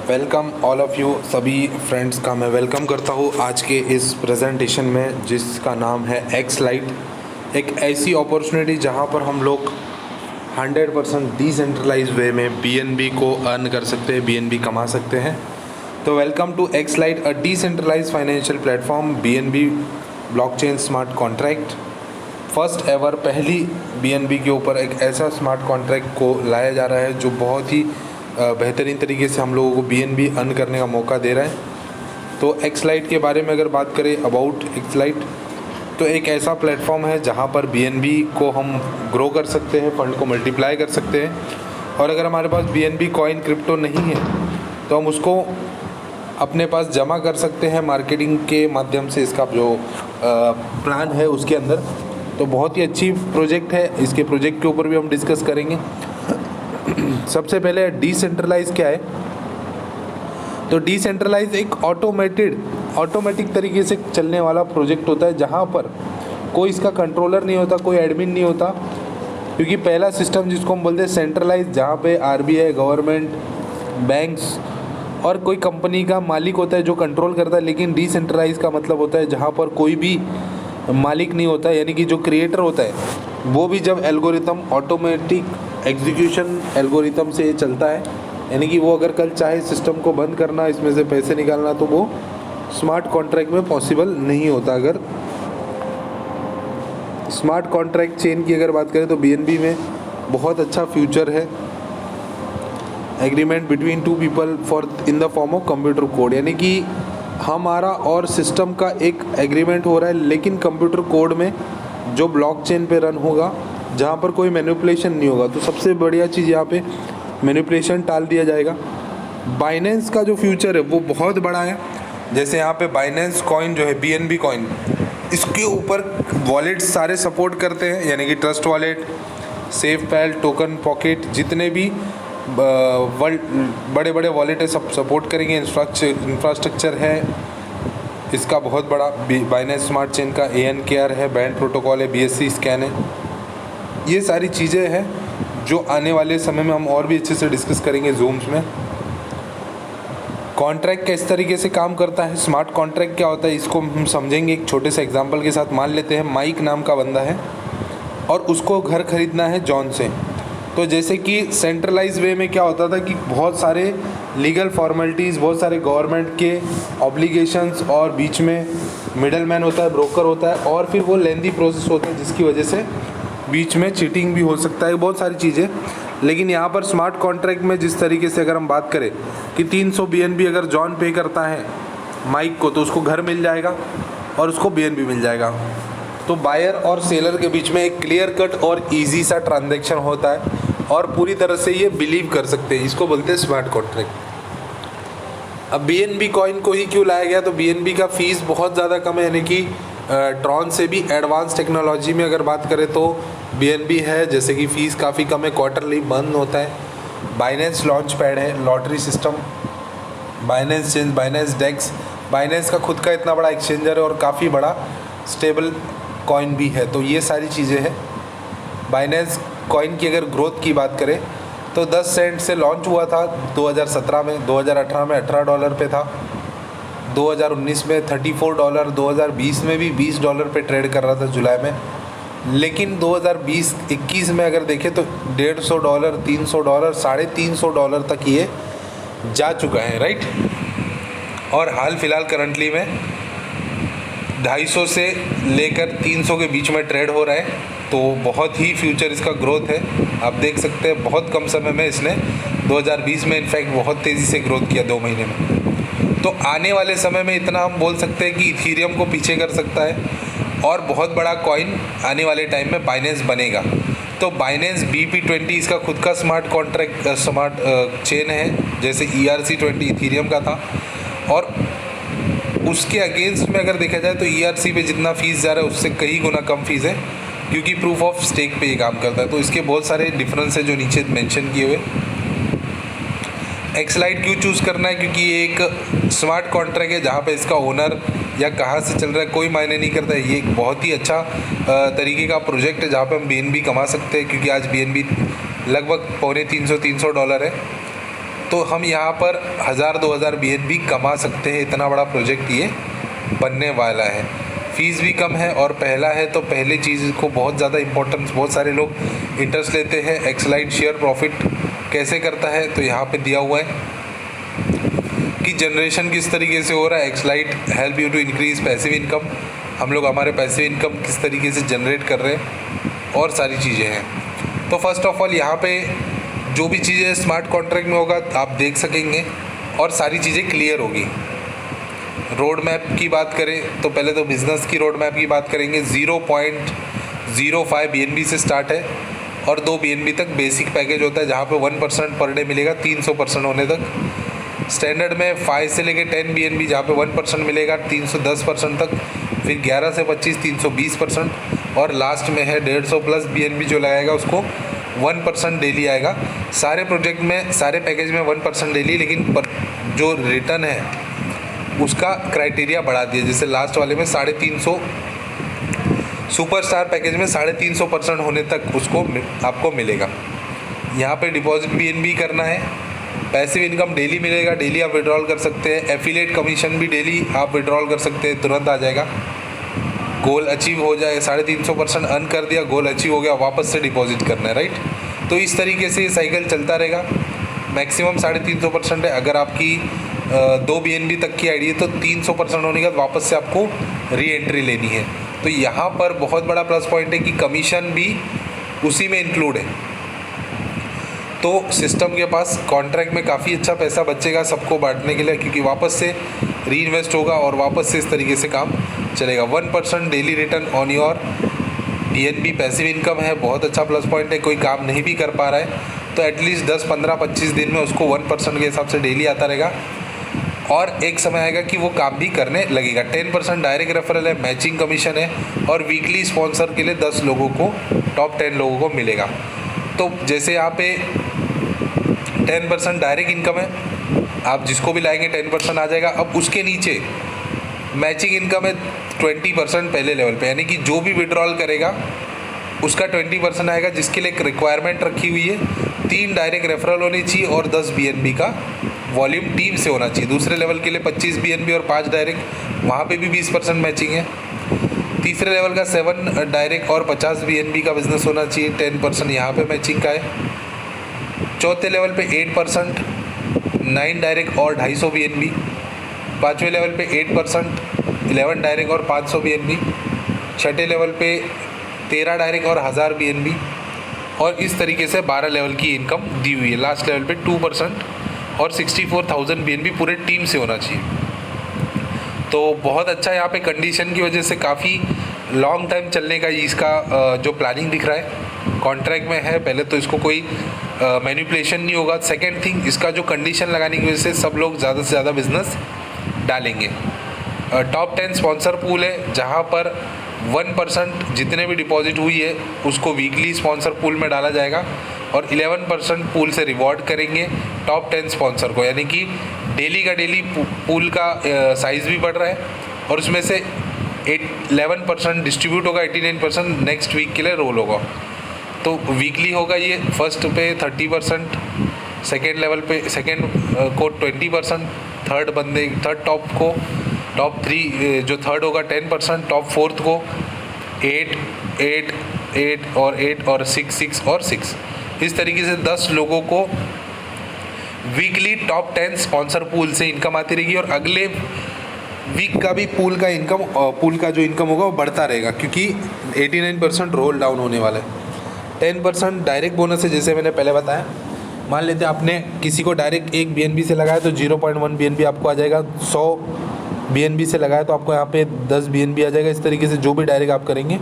Welcome all of you, सभी friends का मैं वेलकम करता हूँ आज के इस प्रेजेंटेशन में, जिसका नाम है एक्स लाइट। एक ऐसी अपॉर्चुनिटी जहाँ पर हम लोग 100% डिसेंट्रलाइज वे में बीएनबी को अर्न कर सकते हैं, बीएनबी कमा सकते हैं। तो welcome to X light, a decentralise financial platform, BNB blockchain smart contract. First ever पहली बीएनबी के ऊपर एक ऐसा स्मार्ट कॉन्ट्रैक्ट को लाया जा रहा है जो बहुत ही बेहतरीन तरीके से हम लोगों को बीएनबी अर्न करने का मौका दे रहा है। तो एक्सलाइट के बारे में अगर बात करें अबाउट एक्सलाइट, तो एक ऐसा प्लेटफॉर्म है जहां पर बीएनबी को हम ग्रो कर सकते हैं, फंड को मल्टीप्लाई कर सकते हैं। और अगर हमारे पास बीएनबी कॉइन क्रिप्टो नहीं है तो हम उसको अपने पास जमा कर सकते हैं मार्केटिंग के माध्यम से। इसका जो प्लान है उसके अंदर तो बहुत ही अच्छी प्रोजेक्ट है। इसके प्रोजेक्ट के ऊपर भी हम डिस्कस करेंगे। सबसे पहले डिसेंट्रलाइज क्या है। तो डिसेंट्रलाइज एक ऑटोमेटिक तरीके से चलने वाला प्रोजेक्ट होता है जहाँ पर कोई इसका कंट्रोलर नहीं होता, कोई एडमिन नहीं होता। क्योंकि पहला सिस्टम जिसको हम बोलते हैं सेंट्रलाइज, जहाँ पे आरबीआई, गवर्नमेंट, बैंक्स और कोई कंपनी का मालिक होता है जो कंट्रोल करता है। लेकिन डिसेंट्रलाइज का मतलब होता है जहाँ पर कोई भी मालिक नहीं होता, यानी कि जो क्रिएटर होता है वो भी जब एल्गोरिथम ऑटोमेटिक एग्जीक्यूशन एल्गोरिथम से चलता है, यानी कि वो अगर कल चाहे सिस्टम को बंद करना, इसमें से पैसे निकालना, तो वो स्मार्ट कॉन्ट्रैक्ट में पॉसिबल नहीं होता। अगर स्मार्ट कॉन्ट्रैक्ट चेन की अगर बात करें तो बीएनबी में बहुत अच्छा फ्यूचर है। Agreement between two people for in the form of computer code, यानी कि हमारा और सिस्टम का एक एग्रीमेंट हो रहा है, लेकिन कंप्यूटर कोड में जो ब्लॉकचेन पे रन होगा, जहाँ पर कोई मैनिपुलेशन नहीं होगा। तो सबसे बढ़िया चीज़ यहाँ पे मैनिपुलेशन टाल दिया जाएगा। बाइनेंस का जो फ्यूचर है वो बहुत बड़ा है। जैसे यहाँ पे बाइनेंस कॉइन जो है, बीएनबी कॉइन, इसके ऊपर वॉलेट सारे सपोर्ट करते हैं, यानी कि ट्रस्ट वॉलेट, सेफपैल, टोकन पॉकेट, जितने भी बड़े बड़े वॉलेट है सब सपोर्ट करेंगे। इंफ्रास्ट्रक्चर है इसका बहुत बड़ा। बाइनेंस स्मार्ट चेन का ANKR है, बैंड प्रोटोकॉल है, BSC स्कैन है। ये सारी चीज़ें हैं जो आने वाले समय में हम और भी अच्छे से डिस्कस करेंगे जूम्स में। कॉन्ट्रैक्ट किस तरीके से काम करता है, स्मार्ट कॉन्ट्रैक्ट क्या होता है, इसको हम समझेंगे एक छोटे से एग्जांपल के साथ। मान लेते हैं माइक नाम का बंदा है और उसको घर खरीदना है जॉन से। तो जैसे कि सेंट्रलाइज वे में क्या होता था कि बहुत सारे लीगल फॉर्मेलिटीज़, बहुत सारे गवर्नमेंट के ऑब्लिगेशंस और बीच में मिडलमैन होता है, ब्रोकर होता है, और फिर वो लेंदी प्रोसेस होता है जिसकी वजह से बीच में चीटिंग भी हो सकता है, बहुत सारी चीज़ें। लेकिन यहाँ पर स्मार्ट कॉन्ट्रैक्ट में जिस तरीके से अगर हम बात करें कि 300 BNB अगर जॉन पे करता है माइक को, तो उसको घर मिल जाएगा और उसको BNB मिल जाएगा। तो बायर और सेलर के बीच में एक क्लियर कट और इजी सा ट्रांजैक्शन होता है और पूरी तरह से ये बिलीव कर सकते हैं। इसको बोलते हैं स्मार्ट कॉन्ट्रैक्ट। अब बीएनबी कॉइन को ही क्यों लाया गया, तो बीएनबी का फीस बहुत ज़्यादा कम है, यानी कि ट्रॉन से भी एडवांस टेक्नोलॉजी में अगर बात करें तो बीएनबी है, जैसे कि फ़ीस काफ़ी कम है, क्वार्टरली बंद होता है। बाइनेंस लॉन्च पैड है, lottery system, Binance change, Binance DEX, Binance का खुद का इतना बड़ा एक्सचेंजर है और काफ़ी बड़ा स्टेबल कॉइन भी है। तो ये सारी चीज़ें हैं। बाइनेंस कॉइन की अगर ग्रोथ की बात करें तो 10 सेंट से लॉन्च हुआ था 2017 में, 2018 में $18 पे था, 2019 में $34, 2020 में भी $20 पे ट्रेड कर रहा था जुलाई में। लेकिन 2020-21 में अगर देखें तो $150, $300, $350 तक ये जा चुका है, राइट। और हाल फिलहाल करंटली में 250 से लेकर 300 के बीच में ट्रेड हो रहा है। तो बहुत ही फ्यूचर इसका ग्रोथ है। आप देख सकते हैं बहुत कम समय में इसने 2020 में इनफैक्ट बहुत तेज़ी से ग्रोथ किया 2 महीने में। तो आने वाले समय में इतना हम बोल सकते हैं कि इथीरियम को पीछे कर सकता है और बहुत बड़ा कॉइन आने वाले टाइम में बाइनेंस बनेगा। तो बाइनेंस BP20 इसका खुद का स्मार्ट कॉन्ट्रैक्ट स्मार्ट चेन है, जैसे ERC20 इथीरियम का था। और उसके अगेंस्ट में अगर देखा जाए तो ERC पे जितना फ़ीस जा रहा है उससे कई गुना कम फीस है, क्योंकि प्रूफ ऑफ स्टेक पे ये काम करता है। तो इसके बहुत सारे डिफरेंस है जो नीचे मेंशन किए हुए। एक्सलाइट क्यों चूज़ करना है, क्योंकि ये एक स्मार्ट कॉन्ट्रैक्ट है जहाँ पे इसका ओनर या कहाँ से चल रहा है कोई मायने नहीं करता है। ये एक बहुत ही अच्छा तरीके का प्रोजेक्ट है जहाँ पे हम BNB कमा सकते हैं, क्योंकि आज BNB लगभग $250-300 है। तो हम यहाँ पर 1000-2000 BNB कमा सकते हैं। इतना बड़ा प्रोजेक्ट ये बनने वाला है। फ़ीस भी कम है और पहला है तो पहले चीज़ को बहुत ज़्यादा इम्पोर्टेंस, बहुत सारे लोग इंटरेस्ट लेते हैं। एक्सलाइट शेयर प्रॉफिट कैसे करता है तो यहाँ पे दिया हुआ है कि जनरेशन किस तरीके से हो रहा है। Exlite help you to increase passive income, हम लोग हमारे पैसिव इनकम किस तरीके से जनरेट कर रहे हैं और सारी चीज़ें हैं। तो फर्स्ट ऑफ ऑल यहाँ पे जो भी चीज़ें स्मार्ट कॉन्ट्रैक्ट में होगा आप देख सकेंगे और सारी चीज़ें क्लियर होगी। रोड मैप की बात करें तो पहले तो बिज़नेस की रोड मैप की बात करेंगे। 0.05 BNB से स्टार्ट है और 2 BNB तक बेसिक पैकेज होता है, जहाँ पे 1% पर डे मिलेगा 300% होने तक। स्टैंडर्ड में 5 से लेकर 10 BNB जहाँ पे 1% मिलेगा 310% तक, फिर 11 से 25 320%, और लास्ट में है 150 प्लस BNB जो लगाएगा उसको 1% डेली आएगा। सारे प्रोजेक्ट में, सारे पैकेज में 1% डेली, लेकिन जो रिटर्न है उसका क्राइटेरिया बढ़ा दिया। जैसे लास्ट वाले में 350, सुपरस्टार पैकेज में 350% होने तक उसको आपको मिलेगा। यहाँ पे डिपॉजिट BNB करना है, पैसिव इनकम डेली मिलेगा, डेली आप विड्रॉल कर सकते हैं। एफिलिएट कमीशन भी डेली आप विड्रॉल कर सकते हैं, तुरंत आ जाएगा। गोल अचीव हो जाए, 350% अर्न कर दिया, गोल अचीव हो गया, वापस से डिपॉजिट करना है, राइट। तो इस तरीके से ये साइकिल चलता रहेगा। मैक्सिमम 350% है। अगर आपकी 2 BNB तक की आईडी है तो 300% होने के बाद वापस से आपको री एंट्री लेनी है। तो यहाँ पर बहुत बड़ा प्लस पॉइंट है कि कमीशन भी उसी में इंक्लूड है। तो सिस्टम के पास कॉन्ट्रैक्ट में काफ़ी अच्छा पैसा बचेगा सबको बांटने के लिए, क्योंकि वापस से री इन्वेस्ट होगा और वापस से इस तरीके से काम चलेगा। 1% daily return on your BNB passive income है, बहुत अच्छा प्लस पॉइंट है। कोई काम नहीं भी कर पा रहा है तो एटलीस्ट 10, 15, 25 दिन में उसको 1% के हिसाब से डेली आता रहेगा, और एक समय आएगा कि वो काम भी करने लगेगा। 10% डायरेक्ट रेफरल है, मैचिंग कमीशन है, और वीकली स्पॉन्सर के लिए 10 लोगों को, टॉप 10 लोगों को मिलेगा। तो जैसे यहाँ पे 10% डायरेक्ट इनकम है, आप जिसको भी लाएंगे 10% आ जाएगा। अब उसके नीचे मैचिंग इनकम है 20% पहले लेवल पे, यानी कि जो भी विड्रॉल करेगा उसका 20% आएगा, जिसके लिए एक रिक्वायरमेंट रखी हुई है। 3 डायरेक्ट रेफरल होनी चाहिए और 10 BNB का वॉल्यूम टीम से होना चाहिए। दूसरे लेवल के लिए 25 BNB और 5 डायरेक्ट, वहाँ पे भी 20% मैचिंग है। तीसरे लेवल का 7 डायरेक्ट और 50 BNB का बिजनेस होना चाहिए, 10% यहाँ पे मैचिंग का है। चौथे लेवल पे 8%, 9 डायरेक्ट और 250 BNB। पाँचवें लेवल पे 8%, 11 डायरेक्ट और 500 BNB। छठे लेवल पे 13 डायरेक्ट और 1000 BNB, और इस तरीके से 12 लेवल की इनकम दी हुई है। लास्ट लेवल पे 2% और 64,000 BNB पूरे टीम से होना चाहिए। तो बहुत अच्छा यहाँ पे कंडीशन की वजह से काफ़ी लॉन्ग टाइम चलने का इसका जो प्लानिंग दिख रहा है कॉन्ट्रैक्ट में है। पहले तो इसको कोई मैनिपुलेशन नहीं होगा। सेकेंड थिंग, इसका जो कंडीशन लगाने की वजह से सब लोग ज़्यादा से ज़्यादा बिजनेस डालेंगे। टॉप 10 स्पॉन्सर पूल है, जहाँ पर 1% जितने भी डिपॉजिट हुई है उसको वीकली स्पॉन्सर पूल में डाला जाएगा, और 11% पूल से रिवॉर्ड करेंगे टॉप 10 स्पॉन्सर को। यानी कि डेली का डेली पूल का साइज़ भी बढ़ रहा है, और उसमें से 11% डिस्ट्रीब्यूट होगा, 89% नेक्स्ट वीक के लिए रोल होगा। तो वीकली होगा ये, फर्स्ट पे 30%, सेकेंड लेवल पे सेकेंड को 20%, थर्ड टॉप को, टॉप 3 जो थर्ड होगा 10%, टॉप 4th को 8, 8, 8 और 8 और 6, 6 और 6। इस तरीके से 10 लोगों को वीकली टॉप 10 स्पॉन्सर पूल से इनकम आती रहेगी, और अगले वीक का भी पूल का जो इनकम होगा वो बढ़ता रहेगा, क्योंकि 89% रोल डाउन होने वाला है। 10% डायरेक्ट बोनस है, जैसे मैंने पहले बताया। मान लेते हैं आपने किसी को डायरेक्ट 1 BNB से लगाया तो 0.1 BNB आपको आ जाएगा। 100 BNB से लगाया तो आपको यहाँ पे 10 BNB आ जाएगा। इस तरीके से जो भी डायरेक्ट आप करेंगे।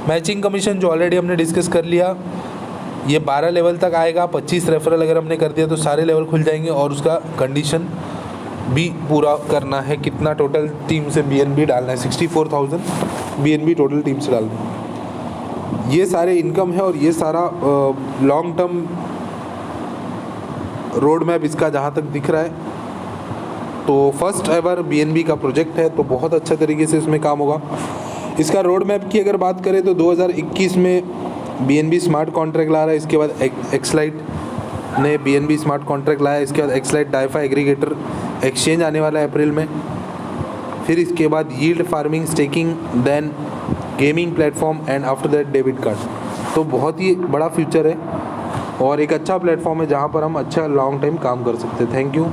मैचिंग कमीशन जो ऑलरेडी हमने डिस्कस कर लिया, ये 12 लेवल तक आएगा। 25 रेफरल अगर हमने कर दिया तो सारे लेवल खुल जाएंगे, और उसका कंडीशन भी पूरा करना है। कितना टोटल टीम से BNB डालना है, 64,000 BNB टोटल टीम से डालना है। ये सारे इनकम है, और ये सारा लॉन्ग टर्म रोड मैप इसका जहाँ तक दिख रहा है। तो फर्स्ट एवर BNB का प्रोजेक्ट है, तो बहुत अच्छे तरीके से इसमें काम होगा। इसका रोड मैप की अगर बात करें तो 2021 में BNB स्मार्ट कॉन्ट्रैक्ट ला रहा है। इसके बाद एक्सलाइट ने BNB स्मार्ट कॉन्ट्रैक्ट लाया। इसके बाद एक्सलाइट डाइफा एग्रीगेटर एक्सचेंज आने वाला है अप्रैल में। फिर इसके बाद yield farming, staking, then gaming platform and after that debit card. तो बहुत ही बड़ा फ्यूचर है और एक अच्छा प्लेटफॉर्म है जहाँ पर हम अच्छा लॉन्ग टाइम काम कर सकते हैं। Thank you.